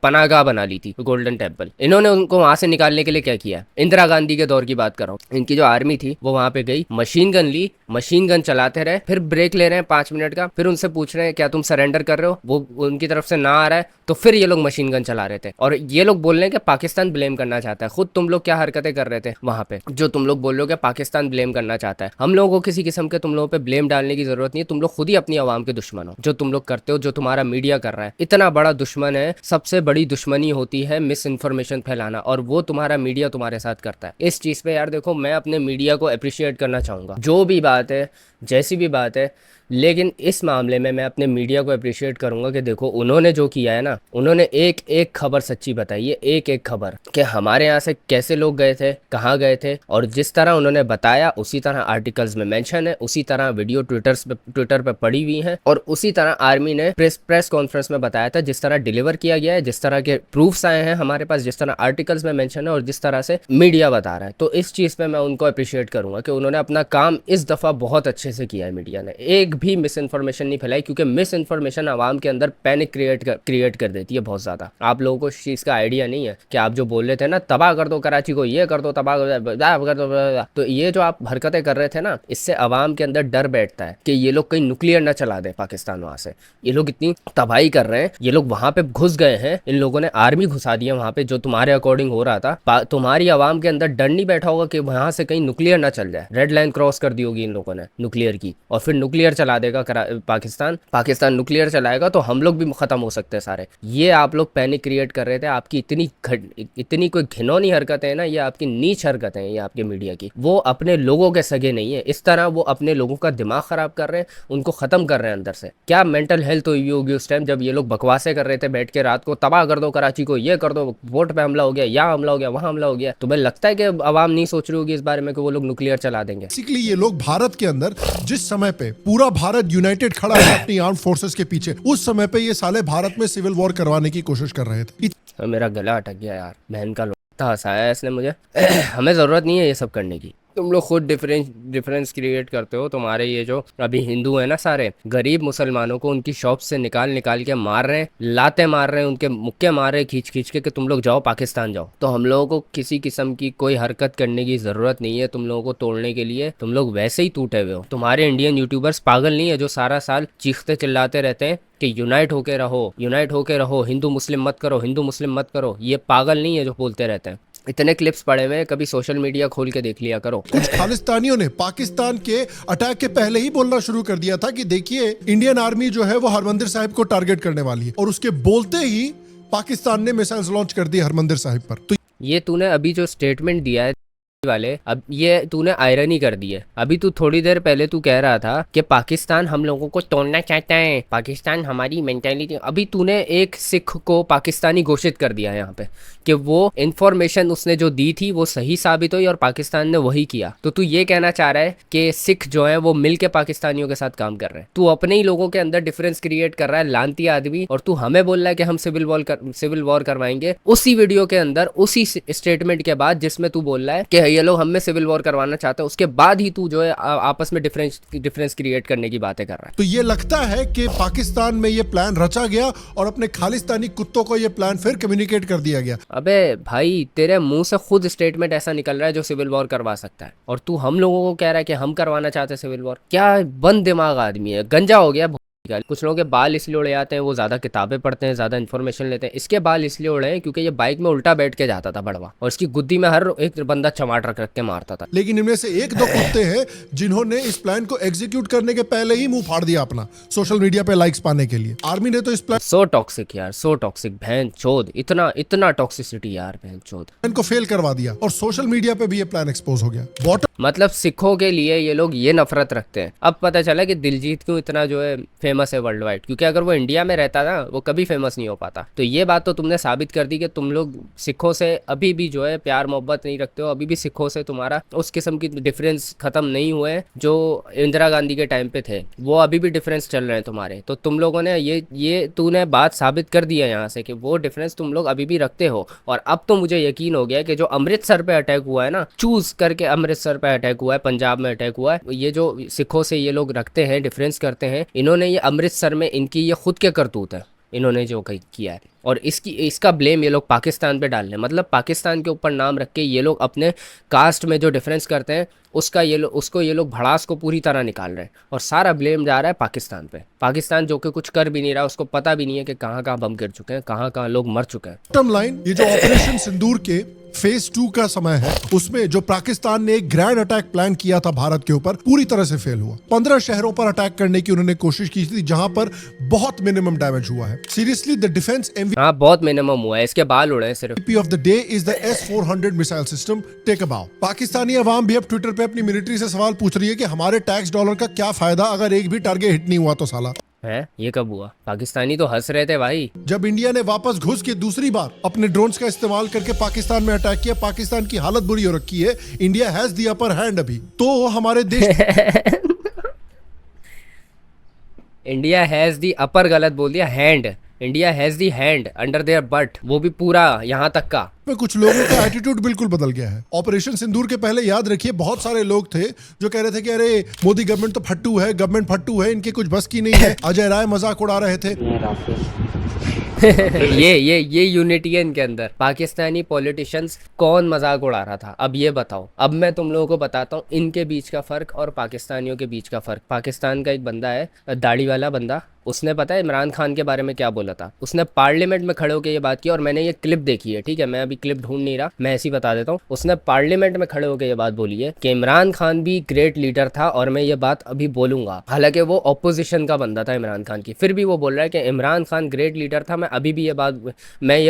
पनाहगाह बना ली थी गोल्डन टेम्पल। इन्होंने उनको वहाँ से निकालने के लिए क्या किया, इंदिरा गांधी के दौर की बात कर रहा हूँ, इनकी जो आर्मी थी वो वहाँ पे गई, मशीन गन ली, मशीन गन चलाते रहे, फिर ब्रेक ले रहे हैं 5 मिनट का, फिर उनसे पूछ रहे हैं क्या तुम सरेंडर कर रहे हो, वो उनकी तरफ से ना आ रहा है, तो फिर ये लोग मशीन गन चला रहे थे। और ये लोग बोल रहे हैं कि पाकिस्तान ब्लेम करना चाहता है। खुद तुम लोग क्या हरकतें कर रहे थे वहाँ पे, जो तुम लोग बोल रहे हो कि पाकिस्तान ब्लेम करना चाहता है। हम लोगों को किसी किस्म के तुम लोगों पे ब्लेम डालने की जरूरत नहीं है। तुम लोग खुद ही अपनी आवाम के दुश्मन हो। जो तुम लोग करते हो, जो तुम्हारा मीडिया कर रहा है, इतना बड़ा दुश्मन है। सबसे बड़ी दुश्मनी होती है मिस इन्फॉर्मेशन फैलाना, और वो तुम्हारा मीडिया तुम्हारे साथ करता है। इस चीज़ पे यार देखो, मैं अपने मीडिया को अप्रिशिएट करना चाहूँगा, जो भी बात है, जैसी भी बात है, लेकिन इस मामले में मैं अपने मीडिया को अप्रिशिएट करूंगा कि देखो उन्होंने जो किया है ना, उन्होंने एक एक खबर सच्ची बताई है, एक एक खबर कि हमारे यहाँ से कैसे लोग गए थे, कहाँ गए थे, और जिस तरह उन्होंने बताया उसी तरह आर्टिकल्स में मेंशन है, उसी तरह वीडियो ट्विटर पे पड़ी हुई है, और उसी तरह आर्मी ने प्रेस कॉन्फ्रेंस में बताया था, जिस तरह डिलीवर किया गया है, जिस तरह के प्रूफ्स आए हैं हमारे पास, जिस तरह आर्टिकल्स में मेंशन है, और जिस तरह से मीडिया बता रहा है। तो इस चीज़ पे मैं उनको अप्रिशिएट करूंगा कि उन्होंने अपना काम इस दफ़ा बहुत अच्छे से किया है। मीडिया ने एक भी मिस इन्फॉर्मेशन नहीं फैलाई, क्योंकि मिस इन्फॉर्मेशन आवाम के अंदर पैनिक क्रिएट कर देती है बहुत ज़्यादा। आप लोगों को इस चीज़ का आइडिया नहीं है कि आप जो बोल रहे थे ना, तबाह कर दो कराची को, ये कर दो, तबाह कर दो, तो ये जो आप हरकतें कर रहे थे ना, इससे आवाम के अंदर डर बैठता है कि ये लोग कहीं न्यूक्लियर ना चला दे पाकिस्तान वहाँ से। ये लोग इतनी तबाही कर रहे हैं, ये लोग वहाँ पे घुस गए हैं, इन लोगों ने आर्मी घुसा दी है वहाँ पे, जो तुम्हारे अकॉर्डिंग हो रहा था। तुम्हारी आवाम के अंदर डर नहीं बैठा होगा कि वहाँ से कहीं न्यूक्लियर ना चल जाए। रेड लाइन क्रॉस कर दी होगी इन लोगों ने न्यूक्लियर की, और फिर न्यूक्लियर चला देगा पाकिस्तान न्यूक्लियर चलाएगा तो हम लोग भी खत्म हो सकते हैं सारे। ये आप लोग पैनिक क्रिएट कर रहे थे। आपकी इतनी कोई घिनौनी हरकत है ना, ये आपकी नीच हरकत है, ये आपके मीडिया की। वो अपने लोगों के सगे नहीं है, इस तरह वो अपने लोगों का दिमाग खराब कर रहे हैं, उनको खत्म कर रहे हैं अंदर से। क्या मेंटल हेल्थ हुई होगी उस टाइम जब ये लोग बकवासें कर रहे थे बैठ के रात को, तबाह कर दो कराची को, ये कर दो, वोट पे हमला हो गया, यहाँ हमला हो गया, वहाँ हमला हो गया। तो मुझे लगता है कि आवाम नहीं सोच रही होगी इस बारे में कि वो लोग न्यूक्लियर चला देंगे। बेसिकली ये लोग भारत के अंदर जिस समय पे पूरा भारत यूनाइटेड खड़ा है अपनी आर्म फोर्सेस के पीछे, उस समय पे ये साले भारत में सिविल वॉर करवाने की कोशिश कर रहे थे। मेरा गला अटक गया यार, बहन का लोटा हंसाया है इसने मुझे। हमें ज़रूरत नहीं है ये सब करने की। तुम लोग खुद डिफरेंस क्रिएट करते हो। तुम्हारे ये जो अभी हिंदू है ना, सारे गरीब मुसलमानों को उनकी शॉप से निकाल के मार रहे हैं, लाते मार रहे हैं, उनके मुक्के मार रहे हैं खींच के कि तुम लोग जाओ पाकिस्तान जाओ। तो हम लोगों को किसी किस्म की कोई हरकत करने की ज़रूरत नहीं है तुम लोगों को तोड़ने के लिए। तुम लोग वैसे ही टूटे हुए हो। तुम्हारे इंडियन यूट्यूबर्स पागल नहीं है जो सारा साल चीखते चिल्लाते रहते हैं कि यूनाइट होके रहो, हिंदू मुस्लिम मत करो। ये पागल नहीं है जो बोलते रहते हैं। इतने क्लिप्स पड़े हुए हैं, कभी सोशल मीडिया खोल के देख लिया करो। कुछ खालिस्तानियों ने पाकिस्तान के अटैक के पहले ही बोलना शुरू कर दिया था कि देखिए इंडियन आर्मी जो है वो हरमंदिर साहिब को टारगेट करने वाली है, और उसके बोलते ही पाकिस्तान ने मिसाइल्स लॉन्च कर दी हरमंदिर साहिब पर। तो ये तूने अभी जो स्टेटमेंट दिया है वाले, अब ये तूने आयरनी कर दी है। अभी तू थोड़ी देर पहले तू कह रहा था कि पाकिस्तान हम लोगों को तोड़ना चाहता है, पाकिस्तान हमारी मेंटालिटी। अभी तूने एक सिख को पाकिस्तानी घोषित कर दिया है यहाँ पे कि वो इन्फॉर्मेशन उसने जो दी थी वो सही साबित हुई और पाकिस्तान ने वही किया। तो तू ये कहना चाह रहा है कि सिख जो है वो मिल के पाकिस्तानियों के साथ काम कर रहे हैं। तू अपने ही लोगों के अंदर डिफरेंस क्रिएट कर रहा है, लानती आदमी, और तू हमें बोल रहा है कि हम सिविल वॉर करवाएंगे। उसी वीडियो के अंदर, उसी स्टेटमेंट के बाद जिसमें तू बोल रहा है कि ये लोग हमें सिविल वॉर करवाना चाहते हैं, उसके बाद ही तू जो है आपस में डिफरेंस क्रिएट करने की बातें कर रहा है। तो ये लगता है कि पाकिस्तान में ये प्लान रचा गया और अपने खालिस्तानी कुत्तों को ये प्लान फिर कम्युनिकेट कर दिया गया। अबे भाई, तेरे मुंह से खुद स्टेटमेंट ऐसा निकल रहा है जो सिविल वॉर करवा सकता है, और तू हम लोगों को कह रहा है कि हम करवाना चाहते हैं सिविल वॉर। क्या बंद दिमाग आदमी है, गंजा हो गया। कुछ लोगों के बाल इसलिए उड़े जाते हैं, वो ज्यादा किताबें पढ़ते हैं, ज्यादा इन्फॉर्मेशन लेते हैं। इसके बाल इसलिए उड़े हैं क्योंकि ये बाइक में उल्टा बैठ के जाता था बड़वा, और इसकी गुद्दी में हर एक बंदा चमाट रख के मारता था। लेकिन इनमें से एक दो कुत्ते हैं जिन्होंने इस प्लान को एग्जीक्यूट करने के पहले ही मुंह फाड़ दिया अपना, सोशल मीडिया पे लाइक्स पाने के लिए। आर्मी ने तो इस प्लान सो टॉक्सिक यार, सो टॉक्सिक, बहन चोद, इतना टॉक्सिसिटी यार, बहन चोद, को फेल करवा दिया, और सोशल मीडिया पे भी ये प्लान एक्सपोज हो गया। मतलब सिखों के लिए ये लोग ये नफरत रखते हैं। अब पता चला कि दिलजीत क्यों इतना जो है फेमस है वर्ल्ड वाइड, क्योंकि अगर वो इंडिया में रहता ना वो कभी फेमस नहीं हो पाता। तो ये बात तो तुमने साबित कर दी कि तुम लोग सिखों से अभी भी जो है प्यार मोहब्बत नहीं रखते हो, अभी भी सिखों से तुम्हारा उस किस्म की डिफरेंस खत्म नहीं हुए जो इंदिरा गांधी के टाइम पे थे, वो अभी भी डिफरेंस चल रहे हैं तुम्हारे। तो तुम लोगों ने ये तूने बात साबित कर दी है यहाँ से कि वो डिफरेंस तुम लोग अभी भी रखते हो। और अब तो मुझे यकीन हो गया कि जो अमृतसर पे अटैक हुआ है ना, चूज करके अमृतसर पे अटैक हुआ है, पंजाब में अटैक हुआ है, ये जो सिखों से ये लोग रखते हैं डिफरेंस करते हैं, इन्होंने ये अमृतसर में इनकी ये खुद के करतूत है, इन्होंने जो किया है। और इसका ब्लेम ये लोग पाकिस्तान पे डाल रहे हैं। मतलब पाकिस्तान के ऊपर नाम रख के ये लोग अपने कास्ट में जो डिफरेंस करते हैं उसको ये लोग भड़ास को पूरी तरह निकाल रहे हैं और सारा ब्लेम जा रहा है पाकिस्तान पे। पाकिस्तान जो कि कुछ कर भी नहीं रहा, उसको पता भी नहीं है कि कहाँ कहाँ बम गिर चुके हैं, कहाँ कहाँ लोग मर चुके हैं। बॉटम लाइन, ये जो ऑपरेशन सिंदूर के फेज 2 का समय है, उसमें जो पाकिस्तान ने एक ग्रैंड अटैक प्लान किया था भारत के ऊपर, पूरी तरह से फेल हुआ। 15 शहरों पर अटैक करने की उन्होंने कोशिश की थी जहां पर बहुत मिनिमम डैमेज हुआ है। सीरियसली द डिफेंस हाँ बहुत मिनिमम हुआ है, इसके बाल उड़े हैं सिर्फ। MVP of the day is the S-400 missile system. Take a bow. Pakistani अवाम भी अब ट्विटर पे अपनी मिलिट्री से सवाल पूछ रही है कि हमारे टैक्स डॉलर का क्या फायदा अगर एक भी टारगेट हिट नहीं हुआ तो साला। है ये कब हुआ? पाकिस्तानी तो हंस रहे थे भाई। जब इंडिया ने वापस घुस के दूसरी बार अपने ड्रोन्स का इस्तेमाल करके पाकिस्तान में अटैक किया, पाकिस्तान की हालत बुरी हो रखी है। India has the upper hand अभी तो हमारे देश इंडिया हैज दी अपर गलत बोल दिया, hand. India has the hand under their but, वो भी पूरा यहाँ तक का। में कुछ लोगों का एटीट्यूड बिल्कुल बदल गया है। ऑपरेशन सिंदूर के पहले याद रखिए बहुत सारे लोग थे जो कह रहे थे कि अरे मोदी गवर्नमेंट तो फट्टू है, गवर्नमेंट फट्टू है, इनके कुछ बस की नहीं है। अजय राय मजाक उड़ा रहे थे। ये यूनिटी है इनके अंदर। पाकिस्तानी पॉलिटिशियंस कौन मजाक उड़ा रहा था, अब ये बताओ। अब मैं तुम लोगों को बताता हूँ इनके बीच का फर्क और पाकिस्तानियों के बीच का फर्क। पाकिस्तान का एक बंदा है, दाढ़ी वाला बंदा, उसने पता है इमरान खान के बारे में क्या बोला था? उसने पार्लियामेंट में खड़े होकर ये बात की, और मैंने ये क्लिप देखी है, ठीक है, मैं अभी क्लिप ढूंढ नहीं रहा, मैं ऐसे ही बता देता हूँ। उसने पार्लियामेंट में खड़े होकर ये बात बोली है कि इमरान खान भी ग्रेट लीडर था और मैं ये बात अभी बोलूंगा। हालांकि वो ऑपोजिशन का बंदा था इमरान खान की, फिर भी वो बोल रहा है कि इमरान खान ग्रेट लीडर था, मैं अभी भी ये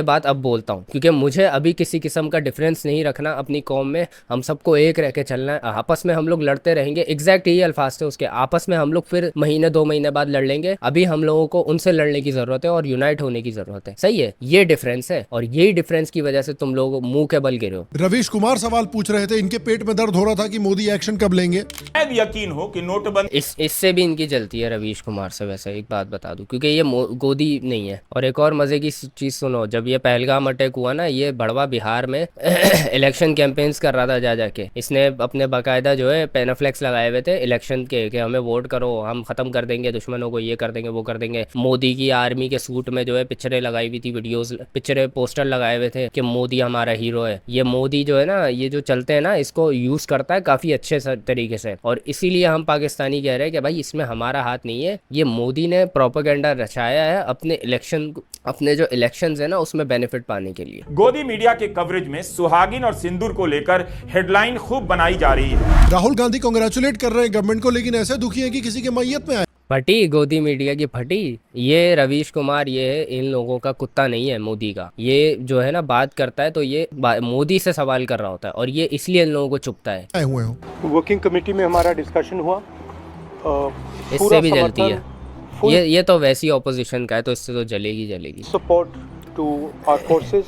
बात अब बोलता हूँ, क्योंकि मुझे अभी किसी किस्म का डिफरेंस नहीं रखना अपनी कौम में। हम सबको एक रह के चलना है, आपस में हम लोग लड़ते रहेंगे। एग्जैक्ट यही अल्फाज थे उसके, आपस में हम लोग फिर महीने 2 महीने बाद लड़ लेंगे। अभी हम लोगों को उनसे लड़ने की जरूरत है और यूनाइट होने की जरूरत है। सही है, ये डिफरेंस है और यही डिफरेंस की वजह से तुम लोग मुंह के बल गिरे हो। रवीश कुमार सवाल पूछ रहे थे, इनके पेट में दर्द हो रहा था कि मोदी एक्शन कब लेंगे। शायद यकीन हो कि नोटबंदी इससे भी इनकी जलती है रवीश कुमार से। वैसे एक बात बता दूं, क्योंकि ये गोदी नहीं है। और एक और मजे की चीज सुनो, जब ये पहलगाम अटैक हुआ ना, ये बड़वा बिहार में इलेक्शन कैंपेन्स कर रहा था जा जाके। इसने अपने बाकायदा जो है पेनाफ्लेक्स लगाए हुए थे इलेक्शन के कि हमें वोट करो, हम खत्म कर देंगे दुश्मनों को, ये कर देंगे वो कर देंगे। मोदी की आर्मी के सूट में जो है पिक्चरें लगाई हुई थी, वीडियोस, पिक्चरें, पोस्टर लगाए हुए थे कि मोदी हमारा हीरो है। ये मोदी जो है ना, ये जो चलते हैं ना, इसको यूज करता है काफी अच्छे तरीके से। और इसीलिए हम पाकिस्तानी कह रहे हैं कि भाई इसमें हमारा हाथ नहीं है। ये मोदी ने प्रोपेगेंडा रचाया है अपने जो इलेक्शंस है ना उसमें बेनिफिट पाने के लिए। गोदी मीडिया के कवरेज में सुहागिन और सिंदूर को लेकर हेडलाइन खूब बनाई जा रही है। राहुल गांधी कांग्रेचुलेट कर रहे हैं गवर्नमेंट को, लेकिन ऐसे दुखी है कि किसी के मैयत में आए। फटी गोदी मीडिया की फटी। ये रवीश कुमार ये है, इन लोगों का कुत्ता नहीं है मोदी का। ये जो है ना बात करता है तो ये मोदी से सवाल कर रहा होता है, और ये इसलिए इन लोगों को चुपता है। आए हुए हो वर्किंग कमेटी में हमारा डिस्कशन हुआ, इससे भी जलती है ये तो वैसी ऑपोजिशन का है, तो इससे तो जलेगी। Support to our forces.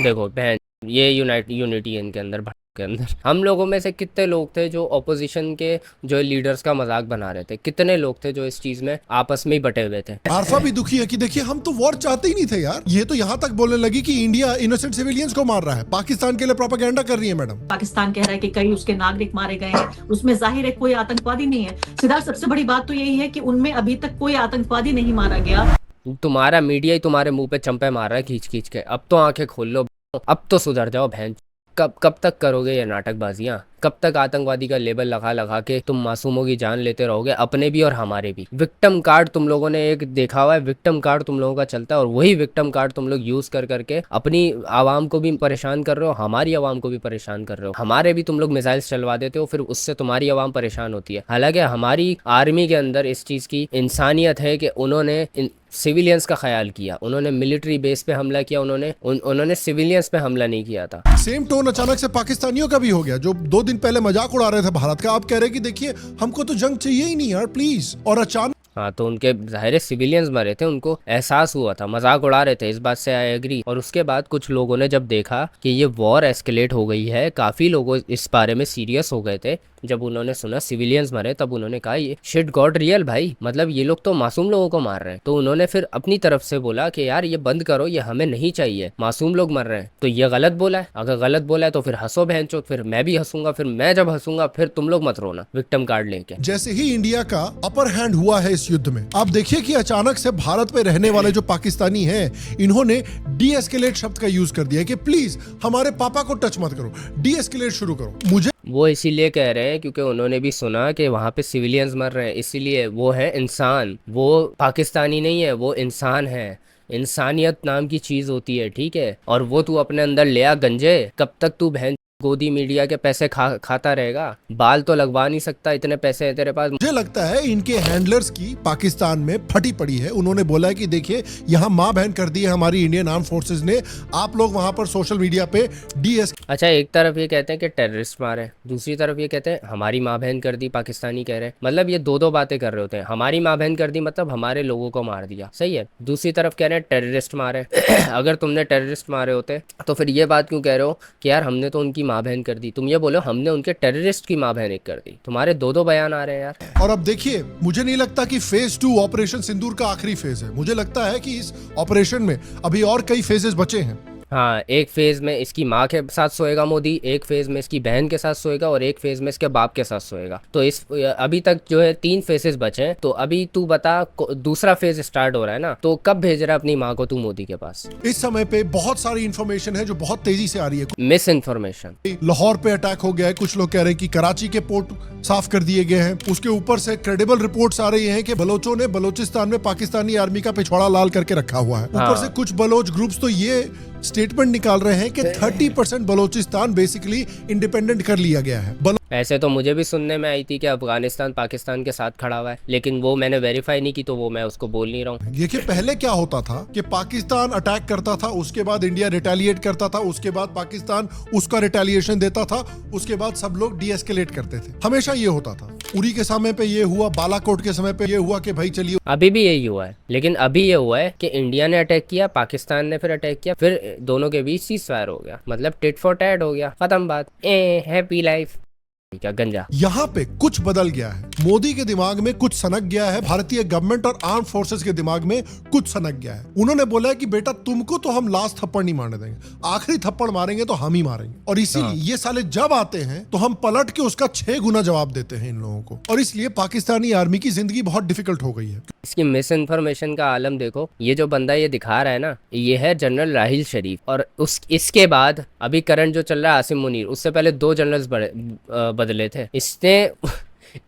देखो बहन, ये यूनिटी है इनके अंदर के अंदर। हम लोगों में से कितने लोग थे जो ऑपोजिशन के जो लीडर्स का मजाक बना रहे थे, कितने लोग थे जो इस चीज में आपस में ही बटे हुए थे। आरफा भी दुखी है कि देखिए हम तो वॉर चाहते ही नहीं थे यार। ये तो यहाँ तक बोलने लगी कि इंडिया इनोसेंट सिविलियंस को मार रहा है, पाकिस्तान के लिए प्रोपेगेंडा कर रही है मैडम। पाकिस्तान कह रहा है कि कई उसके नागरिक मारे गए हैं, उसमें जाहिर है कोई आतंकवादी नहीं है। सिद्धार्थ, सबसे बड़ी बात तो यही है कि उनमें अभी तक कोई आतंकवादी नहीं मारा गया। तुम्हारा मीडिया ही तुम्हारे मुंह पे चंपे मार रहा है खींच के। अब तो आंखें खोल लो, अब तो सुधर जाओ बहन। कब तक करोगे ये नाटकबाजियां? कब तक आतंकवादी का लेबल लगा के तुम मासूमों की जान लेते रहोगे, अपने भी और हमारे भी? विक्टिम कार्ड तुम लोगों ने एक देखा हुआ है, विक्टिम कार्ड तुम लोगों का चलता है, और वही विक्टिम कार्ड तुम लोग यूज करके अपनी आवाम को भी परेशान कर रहे हो, हमारी आवाम को भी परेशान कर रहे हो। हमारे भी तुम लोग मिसाइल्स चलवा देते हो, फिर उससे तुम्हारी आवाम परेशान होती है। हालांकि हमारी आर्मी के अंदर इस चीज की इंसानियत है कि उन्होंने सिविलियंस का ख्याल किया, उन्होंने मिलिट्री बेस पे हमला किया, उन्होंने सिविलियंस पे हमला नहीं किया था। सेम टोन अचानक से पाकिस्तानियों का भी हो गया, जो 2 दिन पहले मजाक उड़ा रहे थे भारत का, आप कह रहे कि देखिए हमको तो जंग चाहिए ही नहीं यार प्लीज, और अचानक हाँ, तो उनके ज़ाहिर सिविलियंस मरे थे, उनको एहसास हुआ था, मजाक उड़ा रहे थे, इस बात से आई एग्री। और उसके बाद कुछ लोगों ने जब देखा कि ये वॉर एस्केलेट हो गई है, काफ़ी लोग इस बारे में सीरियस हो गए थे, जब उन्होंने सुना सिविलियंस मरे तब उन्होंने कहा ये शिट गॉट रियल भाई, मतलब ये लोग तो मासूम लोगों को मार रहे हैं। तो उन्होंने फिर अपनी तरफ से बोला कि यार ये बंद करो, ये हमें नहीं चाहिए, मासूम लोग मर रहे हैं। तो ये गलत बोला है, अगर गलत बोला है तो फिर हंसो बहनचो, फिर मैं भी हंसूंगा, फिर मैं जब हंसूंगा फिर तुम लोग मत रोना विक्टिम कार्ड लेके। जैसे ही इंडिया का अपर हैंड हुआ है इस युद्ध में, आप देखिए कि अचानक से भारत में रहने वाले जो पाकिस्तानी हैं, इन्होंने डी एस्केलेट शब्द का यूज कर दिया है कि प्लीज हमारे पापा को टच मत करो, डी एस्केलेट शुरू करो। मुझे वो इसीलिए कह रहे हैं क्योंकि उन्होंने भी सुना कि वहाँ पे सिविलियंस मर रहे हैं, इसीलिए वो है इंसान, वो पाकिस्तानी नहीं है, वो इंसान है। इंसानियत नाम की चीज़ होती है, ठीक है, और वो तू अपने अंदर ले आ गंजे, कब तक तू बहन गोदी मीडिया के पैसे खाता रहेगा, बाल तो लगवा नहीं सकता, इतने पैसे हैं तेरे पास। मुझे लगता है इनके हैंडलर्स की पाकिस्तान में फटी पड़ी है। उन्होंने बोला है कि देखिए यहाँ माँ बहन कर दी है हमारी इंडियन आर्म फोर्सेस ने, आप लोग वहां पर सोशल मीडिया पे डीएस। अच्छा, एक तरफ ये कहते हैं कि टेररिस्ट मारे, दूसरी तरफ ये कहते हैं हमारी माँ बहन कर दी, पाकिस्तानी कह रहे हैं, मतलब ये दो बातें कर रहे होते हैं। हमारी माँ बहन कर दी मतलब हमारे लोगों को मार दिया, सही है, दूसरी तरफ कह रहे हैं टेररिस्ट मारे। अगर तुमने टेररिस्ट मारे होते तो फिर ये बात क्यों कह रहे हो कि यार हमने तो उनकी माँ बहन कर दी, तुम ये बोलो हमने उनके टेररिस्ट की माँ बहन एक कर दी। तुम्हारे दो बयान आ रहे हैं यार। और अब देखिए, मुझे नहीं लगता कि फेज 2 ऑपरेशन सिंदूर का आखिरी फेज है। मुझे लगता है कि इस ऑपरेशन में अभी और कई फेजेस बचे हैं। हाँ, एक फेज में इसकी माँ के साथ सोएगा मोदी, एक फेज में इसकी बहन के साथ सोएगा और एक फेज में इसके बाप के साथ सोएगा। तो इस अभी तक जो है 3 फेजेस बचे हैं। तो अभी तू बता, दूसरा फेज स्टार्ट हो रहा है ना, तो कब भेज रहा है अपनी माँ को तू मोदी के पास? इस समय पे बहुत सारी इंफॉर्मेशन है जो बहुत तेजी से आ रही है। मिस इन्फॉर्मेशन, लाहौर पे अटैक हो गया है, कुछ लोग कह रहे हैं कि कराची के पोर्ट साफ कर दिए गए हैं। उसके ऊपर से क्रेडिबल रिपोर्ट्स आ रही हैं कि बलोचों ने बलोचिस्तान में पाकिस्तानी आर्मी का पिछवाड़ा लाल करके रखा हुआ है। ऊपर से कुछ बलोच ग्रुप्स तो ये स्टेटमेंट निकाल रहे हैं कि 30% बलोचिस्तान बेसिकली इंडिपेंडेंट कर लिया गया है। ऐसे तो मुझे भी सुनने में आई थी कि अफगानिस्तान पाकिस्तान के साथ खड़ा हुआ है, लेकिन वो मैंने वेरीफाई नहीं की, तो वो मैं उसको बोल नहीं रहा हूँ। देखिए, पहले क्या होता था कि पाकिस्तान अटैक करता था, उसके बाद इंडिया रिटेलिएट करता था, उसके बाद पाकिस्तान उसका रिटेलिएशन देता था, उसके बाद सब लोग डी एस्केलेट करते थे। हमेशा ये होता था। उरी के समय पे ये हुआ, बालाकोट के समय पे ये हुआ कि भाई चलिए। अभी भी यही हुआ है, लेकिन अभी ये हुआ है कि इंडिया ने अटैक किया, पाकिस्तान ने फिर अटैक किया, फिर दोनों के बीच सीज़फायर हो गया, मतलब टिट फॉर टैट हो गया, खत्म बात, हैप्पी लाइफ। क्या गंजा यहाँ पे कुछ बदल गया है। मोदी के दिमाग में कुछ सनक गया है, भारतीय गवर्नमेंट और आर्म फोर्सेस के दिमाग में कुछ सनक गया है। उन्होंने बोला है कि बेटा तुमको तो हम लास्ट थप्पड़ नहीं मारने देंगे, आखिरी थप्पड़ मारेंगे तो हम ही मारेंगे। और इसीलिए ये साले जब आते हैं तो हम पलट के उसका 6 गुना जवाब देते हैं इन लोगों को। और इसलिए पाकिस्तानी आर्मी की जिंदगी बहुत डिफिकल्ट हो गई है। इसकी मिस इन्फॉर्मेशन का आलम देखो, ये जो बंदा ये दिखा रहा है ना, ये है जनरल राहिल शरीफ, और इसके बाद अभी करंट जो चल रहा है आसिम मुनीर, उससे पहले 2 जनरल्स बदले थे।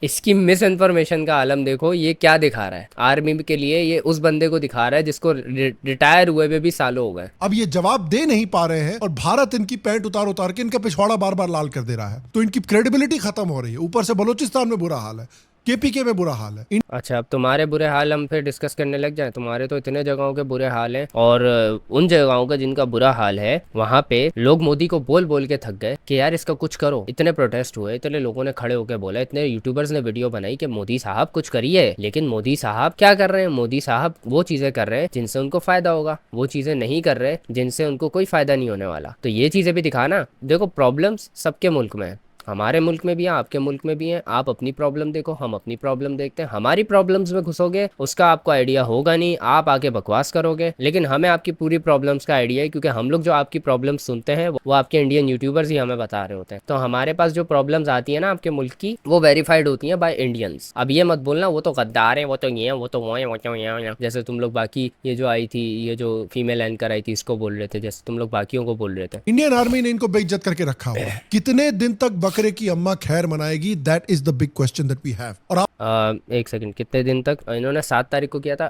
इसकी मिस इन्फॉर्मेशन का आलम देखो, ये क्या दिखा रहा है आर्मी के लिए, ये उस बंदे को दिखा रहा है जिसको रिटायर हुए भी सालों हो गए। अब ये जवाब दे नहीं पा रहे हैं और भारत इनकी पैंट उतार के इनका पिछवाड़ा बार बार लाल कर दे रहा है, तो इनकी क्रेडिबिलिटी खत्म हो रही है। ऊपर से बलूचिस्तान में बुरा हाल है, केपीके में बुरा हाल है। अच्छा, अब तुम्हारे बुरे हाल हम फिर डिस्कस करने लग जाएं। तुम्हारे तो इतने जगहों के बुरे हाल हैं, और उन जगहों का जिनका बुरा हाल है वहाँ पे लोग मोदी को बोल बोल के थक गए कि यार इसका कुछ करो। इतने प्रोटेस्ट हुए, इतने लोगों ने खड़े होकर बोला, इतने यूट्यूबर्स ने वीडियो बनाई कि मोदी साहब कुछ करिए, लेकिन मोदी साहब क्या कर रहे हैं? मोदी साहब वो चीजें कर रहे हैं जिनसे उनको फायदा होगा, वो चीजें नहीं कर रहे जिनसे उनको कोई फायदा नहीं होने वाला। तो ये चीजें भी दिखाना। देखो, प्रॉब्लम्स सबके मुल्क में है, हमारे मुल्क में भी है, आपके मुल्क में भी है। आप अपनी प्रॉब्लम देखो, हम अपनी प्रॉब्लम देखते हैं। हमारी प्रॉब्लम्स में घुसोगे उसका आपको आइडिया होगा नहीं, आप आके बकवास करोगे, लेकिन हमें आपकी पूरी प्रॉब्लम्स का आइडिया है, क्योंकि हम लोग जो आपकी प्रॉब्लम्स सुनते हैं वो आपके इंडियन यूट्यूबर्स ही हमें बता रहे होते हैं। तो हमारे पास जो प्रॉब्लम्स आती है ना आपके मुल्क की, वो वेरीफाइड होती है बाय इंडियंस। अब ये मत बोलना वो तो गद्दार है, वो तो ये, वो तो वो है, वो तो ये, जैसे तुम लोग बाकी ये जो आई थी, ये जो फीमेल एंकर आई थी, इसको बोल रहे थे, जैसे तुम लोग बाकियों को बोल रहे थे। इंडियन आर्मी ने इनको बेइज्जत करके रखा हुआ है। कितने दिन तक बकरे की अम्मा खैर मनाएगी? That is the big question that we have. और आप एक सेकंड, कितने दिन तक? इन्होंने 7 तारीख को किया था,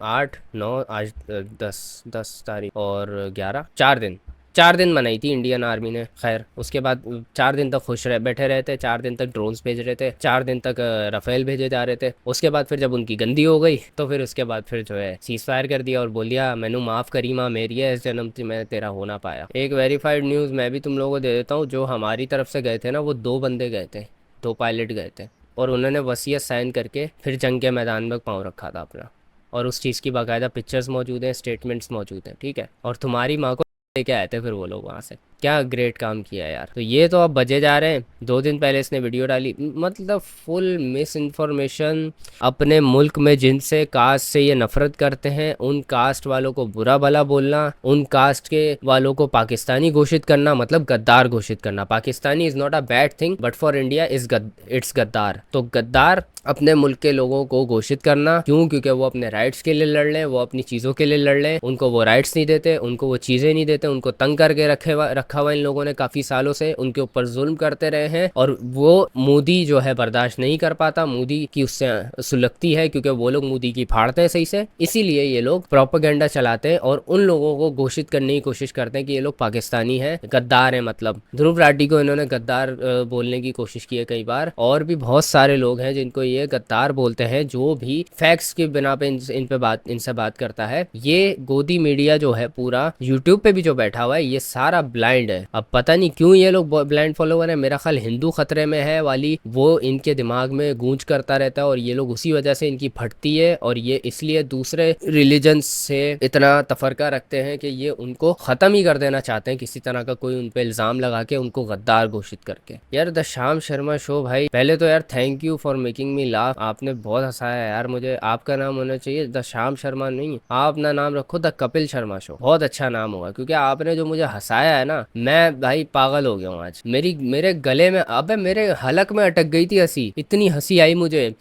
8, 9, आज 10 तारीख और 11, 4 दिन, 4 दिन बनाई थी इंडियन आर्मी ने। खैर उसके बाद 4 दिन तक खुश बैठे रहे थे, 4 दिन तक ड्रोन्स भेज रहे थे, 4 दिन तक राफेल भेजे जा रहे थे। उसके बाद फिर जब उनकी गंदी हो गई तो फिर उसके बाद फिर जो है सीज फायर कर दिया और बोल दिया मैनू माफ़ करी माँ मेरी है, इस जन्म मैं तेरा हो ना पाया। एक वेरीफाइड न्यूज़ मैं भी तुम लोगों को दे देता हूँ। जो हमारी तरफ से गए थे ना, वो 2 बंदे गए थे, 2 पायलट गए थे, और उन्होंने वसीयत साइन करके फिर जंग के मैदान में पाँव रखा था अपना, और उस चीज़ की बाकायदा पिक्चर्स मौजूद हैं, स्टेटमेंट्स मौजूद हैं, ठीक है। और तुम्हारी माँ को लेके आए थे फिर वो लोग वहाँ से। क्या ग्रेट काम किया यार। तो ये तो अब बजे जा रहे हैं, 2 दिन पहले इसने वीडियो डाली, मतलब फुल मिस इन्फॉर्मेशन। अपने मुल्क में जिनसे कास्ट से ये नफरत करते हैं उन कास्ट वालों को बुरा भला बोलना, उन कास्ट के वालों को पाकिस्तानी घोषित करना, मतलब गद्दार घोषित करना। Pakistani is not a bad thing but for India it's गद्दार। तो गद्दार अपने मुल्क के लोगों को घोषित करना, क्यों? क्योंकि वो अपने राइट्स के लिए लड़ रहे हैं, वो अपनी चीज़ों के लिए लड़ रहे हैं, उनको वो राइट्स नहीं देते, उनको वो चीज़ें नहीं देते, उनको तंग करके रखा हुआ इन लोगों ने काफ़ी सालों से, उनके ऊपर जुल्म करते रहे हैं। और वो मोदी जो है बर्दाश्त नहीं कर पाता, मोदी की उससे सुलगती है, क्योंकि वो लोग मोदी की फाड़ते हैं सही से। इसीलिए ये लोग प्रोपेगेंडा चलाते हैं और उन लोगों को घोषित करने की कोशिश करते हैं कि ये लोग पाकिस्तानी हैं, गद्दार हैं। मतलब ध्रुव राठी को इन्होंने गद्दार बोलने की कोशिश की है कई बार, और भी बहुत सारे लोग हैं जिनको ये गद्दार बोलते हैं, जो भी फैक्ट्स की बिना पे इनसे बात करता है। ये गोदी मीडिया जो है पूरा यूट्यूब पे भी जो बैठा हुआ है, ये सारा ब्लाइंड है। अब पता नहीं क्यों ये लोग ब्लाइंड फॉलोवर है। मेरा ख्याल हिंदू खतरे में है वाली वो इनके दिमाग में गूंज करता रहता है, और ये लोग उसी वजह से इनकी फटती है, और ये इसलिए दूसरे रिलीजन से इतना तफरका रखते हैं कि ये उनको ख़त्म ही कर देना चाहते हैं, किसी तरह का कोई उन पर इल्ज़ाम लगा के, उनको गद्दार घोषित करके। यार द शाम शर्मा शो भाई, पहले तो यार thank you for making me laugh, आपने बहुत हंसाया यार मुझे। आपका नाम होना चाहिए द शाम शर्मा नहीं, आप अपना नाम रखो द कपिल शर्मा शो, बहुत अच्छा नाम होगा, क्योंकि आपने जो मुझे हंसाया है ना, मैं भाई पागल हो गया हूँ आज। मेरे गले में, अबे मेरे हलक में अटक गई थी हंसी, इतनी हंसी आई मुझे।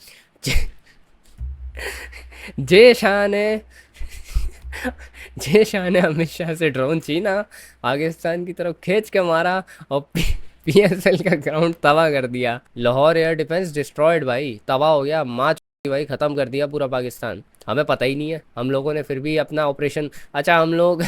जे शाह ने अमित शाह से ड्रोन छीना, पाकिस्तान की तरफ खींच के मारा और PSL का ग्राउंड तबाह कर दिया। लाहौर एयर डिफेंस डिस्ट्रॉयड भाई, तबाह हो गया, माँ भाई ख़त्म कर दिया पूरा पाकिस्तान। हमें पता ही नहीं है, हम लोगों ने फिर भी अपना ऑपरेशन, अच्छा हम लोग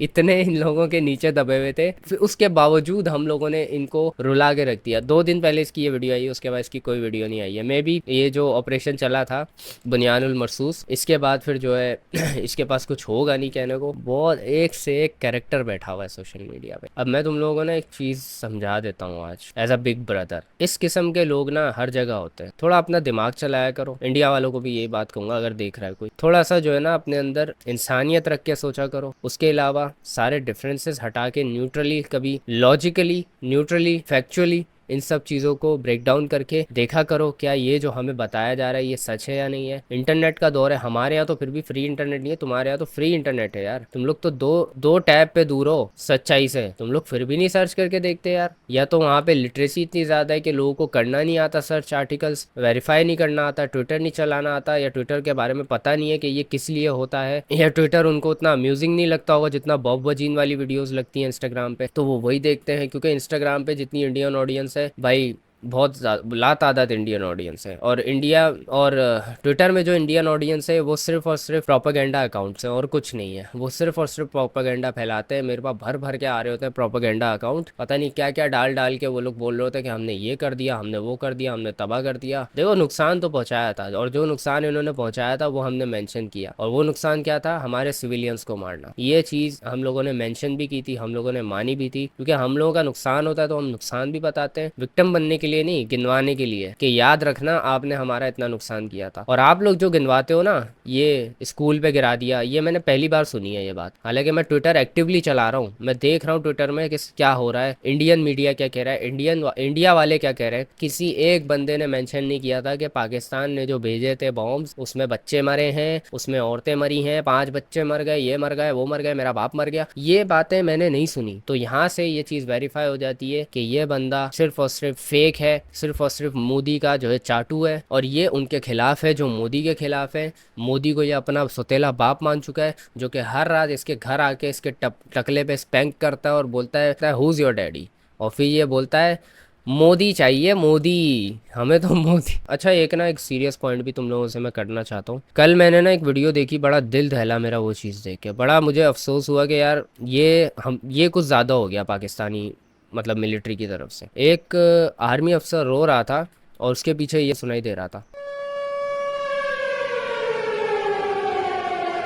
इतने इन लोगों के नीचे दबे हुए थे, फिर उसके बावजूद हम लोगों ने इनको रुला के रख दिया। 2 दिन पहले इसकी ये वीडियो आई है, उसके बाद इसकी कोई वीडियो नहीं आई है। मे बी ये जो ऑपरेशन चला था बुनियानुल मरसूस, इसके बाद फिर जो है इसके पास कुछ होगा नहीं कहने को। बहुत एक से एक कैरेक्टर बैठा हुआ है सोशल मीडिया पे। अब मैं तुम लोगों ने एक चीज़ समझा देता हूँ आज एज अ बिग ब्रदर, इस किस्म के लोग ना हर जगह होते हैं, थोड़ा अपना दिमाग चलाया करो। इंडिया वालों को भी यही बात कहूँगा, अगर देख रहा है कोई, थोड़ा सा जो है ना अपने अंदर इंसानियत रख के सोचा करो। उसके अलावा सारे डिफरेंसेस हटा के न्यूट्रली, कभी लॉजिकली, न्यूट्रली, फैक्चुअली इन सब चीज़ों को ब्रेक डाउन करके देखा करो, क्या ये जो हमें बताया जा रहा है ये सच है या नहीं है। इंटरनेट का दौर है, हमारे यहाँ तो फिर भी फ्री इंटरनेट नहीं है, तुम्हारे यहाँ तो फ्री इंटरनेट है यार। तुम लोग तो दो टैब पे दूर हो सच्चाई से, तुम लोग फिर भी नहीं सर्च करके देखते यार। या तो वहाँ पे लिटरेसी इतनी ज़्यादा है कि लोगों को करना नहीं आता सर्च, आर्टिकल्स वेरीफाई नहीं करना आता, ट्विटर नहीं चलाना आता, या ट्विटर के बारे में पता नहीं है कि ये किस लिए होता है, या ट्विटर उनको उतना अम्यूजिंग नहीं लगता होगा जितना बॉब वजीन वाली वीडियोज़ लगती हैं इंस्टाग्राम पे, तो वो वही देखते हैं। क्योंकि इंस्टाग्राम पे जितनी इंडियन ऑडियंस है भाई, बहुत लातादाद इंडियन ऑडियंस है, और इंडिया और ट्विटर में जो इंडियन ऑडियंस है वो सिर्फ और सिर्फ प्रोपेगेंडा अकाउंट्स हैं और कुछ नहीं है। वो सिर्फ और सिर्फ प्रोपेगेंडा फैलाते हैं। मेरे पास भर भर के आ रहे होते हैं प्रोपेगेंडा अकाउंट, पता नहीं क्या क्या डाल के वो लोग बोल रहे होते हैं कि हमने ये कर दिया, हमने वो कर दिया, हमने तबाह कर दिया। देखो नुकसान तो पहुंचाया था, और जो नुकसान इन्होंने पहुंचाया था वो हमने मेंशन किया, और वो नुकसान क्या था? हमारे सिविलियंस को मारना। ये चीज़ हम लोगों ने मेंशन भी की थी, हम लोगों ने मानी भी थी, क्योंकि हम लोगों का नुकसान होता है तो हम नुकसान भी बताते हैं, विक्टिम बनने के लिए नहीं, गिनवाने के लिए कि याद रखना आपने हमारा इतना नुकसान किया था। और आप लोग जो गिनवाते हो ना, ये स्कूल पे गिरा दिया, ये मैंने पहली बार सुनी है ये बात। हालांकि मैं ट्विटर एक्टिवली चला रहा हूँ, मैं देख रहा हूँ ट्विटर में कि क्या हो रहा है, इंडियन मीडिया क्या कह रहा है, इंडिया वाले क्या कह रहे हैं। किसी एक बंदे ने मेंशन नहीं किया था कि पाकिस्तान ने जो भेजे थे बॉम्ब्स, उसमें बच्चे मरे हैं, उसमें औरतें मरी हैं, 5 बच्चे मर गए, ये मर गए, वो मर गए, मेरा बाप मर गया। ये बातें मैंने नहीं सुनी। तो यहाँ से ये चीज़ वेरीफाई हो जाती है कि ये बंदा सिर्फ और सिर्फ फेक है, सिर्फ और सिर्फ मोदी का जो है चाटू है, और ये उनके खिलाफ है जो मोदी के खिलाफ है। मोदी को ये अपना सौतेला बाप मान चुका है, जो कि हर रात इसके घर आके इसके टकले पे स्पैंक करता है और बोलता है हु इज़ योर डैडी, और फिर ये बोलता है मोदी चाहिए, मोदी, हमें तो मोदी। अच्छा एक ना एक सीरियस पॉइंट भी तुम लोगों से मैं करना चाहता हूँ। कल मैंने ना एक वीडियो देखी, बड़ा दिल दहला मेरा वो चीज़ देख के। बड़ा मुझे अफसोस हुआ कि यार ये कुछ ज़्यादा हो गया पाकिस्तानी मतलब मिलिट्री की तरफ से। एक आर्मी अफसर रो रहा था और उसके पीछे ये सुनाई दे रहा था।